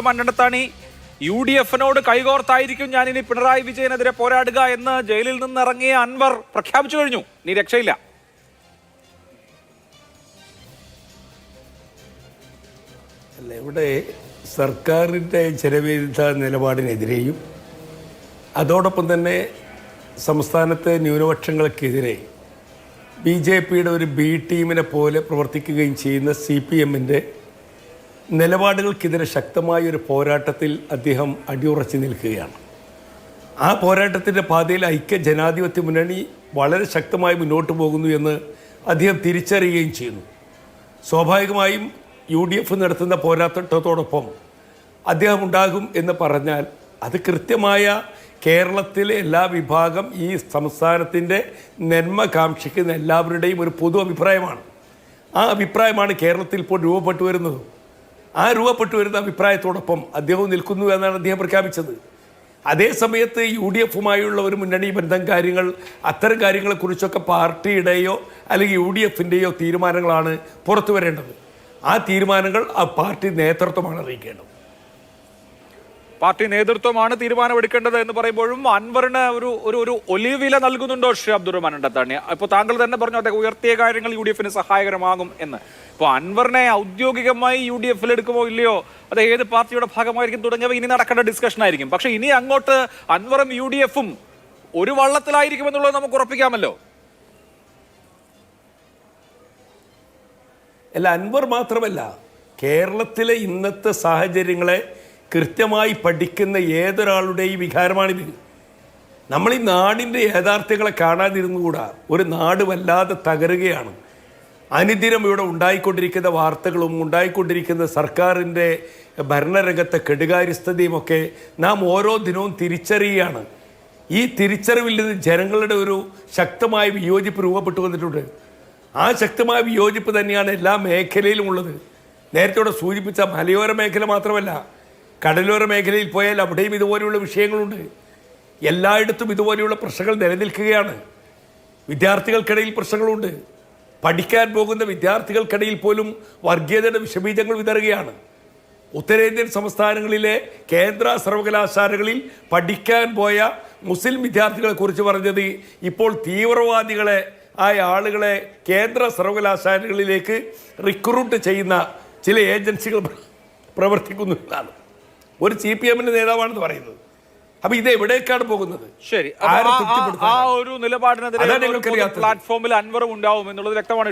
മണ്ഡലത്താണി UDF-നോട് കൈകോർത്തായിരിക്കും ഞാനിനി പിണറായി വിജയനെതിരെ പോരാടുക എന്ന് ജയിലിൽ നിന്നിറങ്ങിയ അൻവർ പ്രഖ്യാപിച്ചു കഴിഞ്ഞു. നീ രക്ഷയില്ല. അല്ല, ഇവിടെ സർക്കാരിൻ്റെ ജനവിരുദ്ധ നിലപാടിനെതിരെയും അതോടൊപ്പം തന്നെ സംസ്ഥാനത്തെ ന്യൂനപക്ഷങ്ങൾക്കെതിരെ BJP-യുടെ ഒരു B ടീമിനെ പോലെ പ്രവർത്തിക്കുകയും ചെയ്യുന്ന CPM-ൻ്റെ നിലപാടുകൾക്കെതിരെ ശക്തമായൊരു പോരാട്ടത്തിൽ അദ്ദേഹം അടിയുറച്ചു നിൽക്കുകയാണ്. ആ പോരാട്ടത്തിൻ്റെ പാതയിൽ ഐക്യ ജനാധിപത്യ മുന്നണി വളരെ ശക്തമായി മുന്നോട്ട് പോകുന്നു എന്ന് അദ്ദേഹം തിരിച്ചറിയുകയും ചെയ്യുന്നു. സ്വാഭാവികമായും UDF നടത്തുന്ന പോരാട്ടത്തോടൊപ്പം അദ്ദേഹം ഉണ്ടാകും എന്ന് പറഞ്ഞാൽ അത് കൃത്യമായ കേരളത്തിലെ എല്ലാ വിഭാഗം ഈ സംസ്ഥാനത്തിൻ്റെ നന്മ കാക്ഷിക്കുന്ന എല്ലാവരുടെയും ഒരു പൊതു അഭിപ്രായമാണ്. ആ അഭിപ്രായമാണ് കേരളത്തിൽ ഇപ്പോൾ രൂപപ്പെട്ടു വരുന്നത്. ആ രൂപപ്പെട്ടു വരുന്ന അഭിപ്രായത്തോടൊപ്പം അദ്ദേഹം നിൽക്കുന്നു എന്നാണ് അദ്ദേഹം പ്രഖ്യാപിച്ചത്. അതേസമയത്ത് UDF-ഉമായുള്ള ഒരു മുന്നണി ബന്ധം കാര്യങ്ങൾ, അത്തരം കാര്യങ്ങളെക്കുറിച്ചൊക്കെ പാർട്ടിയുടെയോ അല്ലെങ്കിൽ UDF-ൻ്റെയോ തീരുമാനങ്ങളാണ് പുറത്തു വരേണ്ടത്. ആ തീരുമാനങ്ങൾ ആ പാർട്ടി നേതൃത്വമാണ് അറിയിക്കേണ്ടത്. പാർട്ടി നേതൃത്വമാണ് തീരുമാനമെടുക്കേണ്ടത് എന്ന് പറയുമ്പോഴും അൻവറിന് ഒരു ഒലിവില നൽകുന്നുണ്ടോ ശ്രീ അബ്ദുറഹ്മാൻ മണ്ഡലത്താണി? ഇപ്പോൾ താങ്കൾ തന്നെ പറഞ്ഞു അദ്ദേഹം ഉയർത്തിയ കാര്യങ്ങൾ UDF-ന് സഹായകരമാകും എന്ന്. ഇപ്പോൾ അൻവറിനെ ഔദ്യോഗികമായി UDF-ൽ എടുക്കുമോ ഇല്ലയോ, അത് ഏത് പാർട്ടിയുടെ ഭാഗമായിരിക്കും തുടങ്ങിയവ ഇനി നടക്കേണ്ട ഡിസ്കഷൻ ആയിരിക്കും. പക്ഷെ ഇനി അങ്ങോട്ട് അൻവറും UDF-ഉം ഒരു വള്ളത്തിലായിരിക്കും എന്നുള്ളത് നമുക്ക് ഉറപ്പിക്കാമല്ലോ. അല്ല, അൻവർ മാത്രമല്ല, കേരളത്തിലെ ഇന്നത്തെ സാഹചര്യങ്ങളെ കൃത്യമായി പഠിക്കുന്ന ഏതൊരാളുടെയും വികാരമാണിത്. നമ്മൾ ഈ നാടിൻ്റെ യാഥാർത്ഥ്യങ്ങളെ കാണാതിരുന്നുകൂടാ. ഒരു നാട് വല്ലാതെ തകരുകയാണ്. അനുദിനം ഇവിടെ ഉണ്ടായിക്കൊണ്ടിരിക്കുന്ന വാർത്തകളും ഉണ്ടായിക്കൊണ്ടിരിക്കുന്ന സർക്കാരിൻ്റെ ഭരണരംഗത്തെ കെടുകാര്യസ്ഥതയുമൊക്കെ നാം ഓരോ ദിനവും തിരിച്ചറിയുകയാണ്. ഈ തിരിച്ചറിവിൽ നിന്ന് ജനങ്ങളുടെ ഒരു ശക്തമായ വിയോജിപ്പ് രൂപപ്പെട്ടു വന്നിട്ടുണ്ട്. ആ ശക്തമായ വിയോജിപ്പ് തന്നെയാണ് എല്ലാ മേഖലയിലും ഉള്ളത്. നേരത്തെ ഇവിടെ സൂചിപ്പിച്ച മലയോര മേഖല മാത്രമല്ല, കടലോര മേഖലയിൽ പോയാൽ അവിടെയും ഇതുപോലെയുള്ള വിഷയങ്ങളുണ്ട്. എല്ലായിടത്തും ഇതുപോലെയുള്ള പ്രശ്നങ്ങൾ നിലനിൽക്കുകയാണ്. വിദ്യാർത്ഥികൾക്കിടയിൽ പ്രശ്നങ്ങളുണ്ട്. പഠിക്കാൻ പോകുന്ന വിദ്യാർത്ഥികൾക്കിടയിൽ പോലും വർഗീയതയുടെ വിഷബീജങ്ങൾ വിതറുകയാണ്. ഉത്തരേന്ത്യൻ സംസ്ഥാനങ്ങളിലെ കേന്ദ്ര സർവകലാശാലകളിൽ പഠിക്കാൻ പോയ മുസ്ലിം വിദ്യാർത്ഥികളെ കുറിച്ച് പറഞ്ഞത് ഇപ്പോൾ തീവ്രവാദികളെ ആയ ആളുകളെ കേന്ദ്ര സർവകലാശാലകളിലേക്ക് റിക്രൂട്ട് ചെയ്യുന്ന ചില ഏജൻസികൾ പ്രവർത്തിക്കുന്നു എന്നാണ് ഒരു CPM-ന്റെ നേതാവാണെന്ന് പറയുന്നത്. അപ്പൊ ഇത് എവിടേക്കാണ് പോകുന്നത്? ശരി, ആ ഒരു നിലപാടിനെതിരെ പ്ലാറ്റ്ഫോമിൽ അൻവറും ഉണ്ടാവും എന്നുള്ളത് വ്യക്തമാണ്.